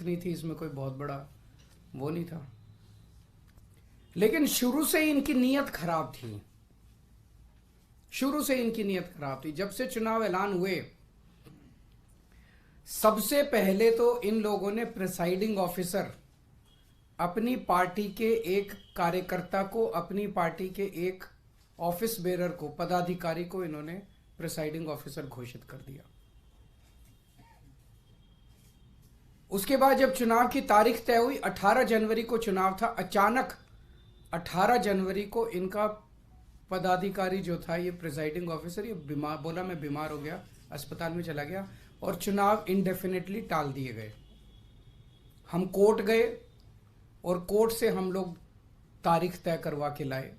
जीतनी थी, इसमें कोई बहुत बड़ा वो नहीं था। लेकिन शुरू से इनकी नीयत खराब थी, शुरू से इनकी नीयत खराब थी। जब से चुनाव ऐलान हुए, सबसे पहले तो इन लोगों ने प्रिसाइडिंग ऑफिसर, अपनी पार्टी के एक कार्यकर्ता को, अपनी पार्टी के एक ऑफिस बेरर को, पदाधिकारी को इन्होंने प्रिसाइडिंग ऑफिसर घोषित कर दिया। उसके बाद जब चुनाव की तारीख तय हुई, 18 जनवरी को चुनाव था, अचानक 18 जनवरी को इनका पदाधिकारी जो था, ये प्रिसाइडिंग ऑफिसर, ये बीमार, बोला मैं बीमार हो गया, अस्पताल में चला गया और चुनाव इंडेफिनेटली टाल दिए गए। हम कोर्ट गए और कोर्ट से हम लोग तारीख तय करवा के लाए।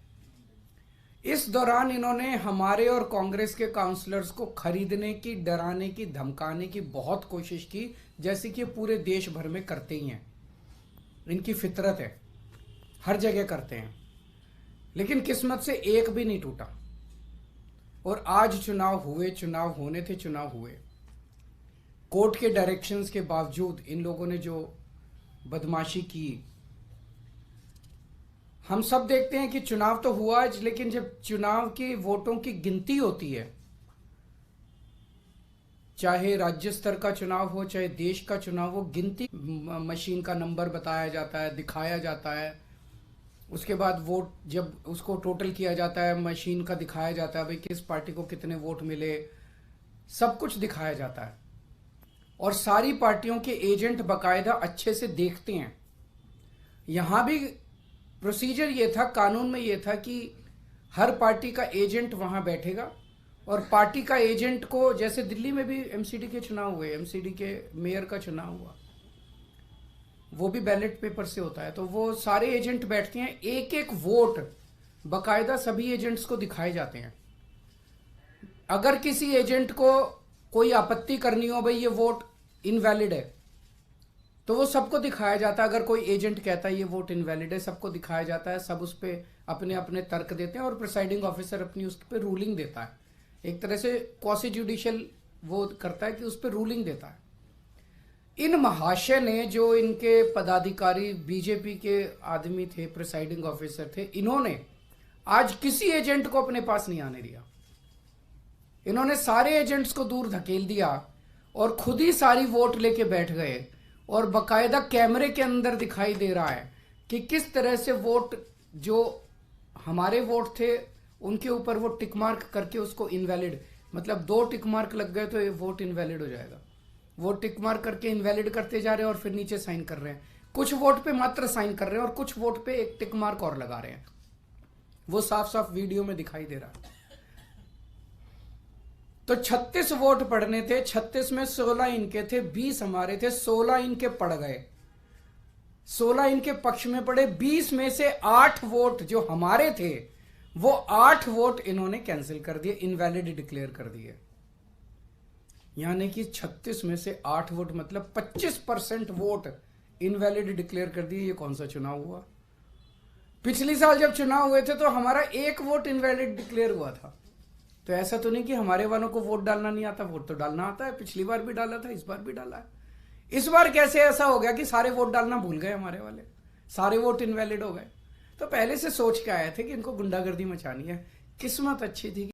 इस दौरान इन्होंने हमारे और कांग्रेस के काउंसलर्स को खरीदने की, डराने की, धमकाने की बहुत कोशिश की, जैसे कि पूरे देश भर में करते ही हैं। इनकी फितरत है, हर जगह करते हैं। लेकिन किस्मत से एक भी नहीं टूटा और आज चुनाव हुए, चुनाव होने थे, चुनाव हुए। कोर्ट के डायरेक्शंस के बावजूद इन लोगों ने जो बदमाशी की, हम सब देखते हैं कि चुनाव तो हुआ, लेकिन जब चुनाव की वोटों की गिनती होती है, चाहे राज्य स्तर का चुनाव हो, चाहे देश का चुनाव हो, गिनती मशीन का नंबर बताया जाता है, दिखाया जाता है। उसके बाद वोट जब उसको टोटल किया जाता है, मशीन का दिखाया जाता है, भाई किस पार्टी को कितने वोट मिले, सब कुछ दिखाया जाता है। और सारी पार्टियों के एजेंट बाकायदा अच्छे से देखते हैं। यहां भी प्रोसीजर ये था, कानून में ये था कि हर पार्टी का एजेंट वहां बैठेगा और पार्टी का एजेंट को, जैसे दिल्ली में भी एमसीडी के चुनाव हुए, एमसीडी के मेयर का चुनाव हुआ, वो भी बैलेट पेपर से होता है, तो वो सारे एजेंट बैठते हैं, एक एक वोट बाकायदा सभी एजेंट्स को दिखाए जाते हैं। अगर किसी एजेंट को कोई आपत्ति करनी हो, भाई ये वोट इनवैलिड है, तो वो सबको दिखाया जाता है। अगर कोई एजेंट कहता है ये वोट इनवैलिड है, सबको दिखाया जाता है, सब उस पर अपने अपने तर्क देते हैं और प्रिसाइडिंग ऑफिसर अपनी उस पर रूलिंग देता है। एक तरह से क्वासी जुडिशियल वो करता है कि उस पर रूलिंग देता है। इन महाशय ने, जो इनके पदाधिकारी बीजेपी के आदमी थे, प्रिसाइडिंग ऑफिसर थे, इन्होंने आज किसी एजेंट को अपने पास नहीं आने दिया। इन्होंने सारे एजेंट्स को दूर धकेल दिया और खुद ही सारी वोट लेके बैठ गए और बकायदा कैमरे के अंदर दिखाई दे रहा है कि किस तरह से वोट, जो हमारे वोट थे उनके ऊपर वो टिक मार्क करके उसको इनवैलिड, मतलब 2 टिक मार्क लग गए तो ये वोट इनवैलिड हो जाएगा। वो टिक मार्क करके इनवैलिड करते जा रहे हैं और फिर नीचे साइन कर रहे हैं। कुछ वोट पे मात्र साइन कर रहे हैं और कुछ वोट पे एक टिक मार्क और लगा रहे हैं। वो साफ साफ वीडियो में दिखाई दे रहा है। तो 36 वोट पड़ने थे, 36 में 16 इनके थे, 20 हमारे थे, 16 इनके पड़ गए, 16 इनके पक्ष में पड़े। 20 में से 8 वोट जो हमारे थे, वो 8 वोट इन्होंने कैंसिल कर दिए, इनवैलिड डिक्लेयर कर दिए। यानी कि 36 में से 8 वोट, मतलब 25% वोट इनवैलिड डिक्लेयर कर दिए। ये कौन सा चुनाव हुआ? पिछली साल जब चुनाव हुए थे तो हमारा 1 वोट इनवैलिड डिक्लेयर हुआ था। तो ऐसा तो नहीं कि हमारे वालों को वोट डालना नहीं आता, वोट तो डालना आता है। पिछली बार भी डाला था, इस बार भी डाला है। इस बार कैसे ऐसा हो गया कि सारे वोट डालना भूल गए हमारे वाले, सारे वोट इनवैलिड हो गए? तो पहले से सोच के आए थे कि इनको गुंडागर्दी मचानी है। किस्मत अच्छी थी।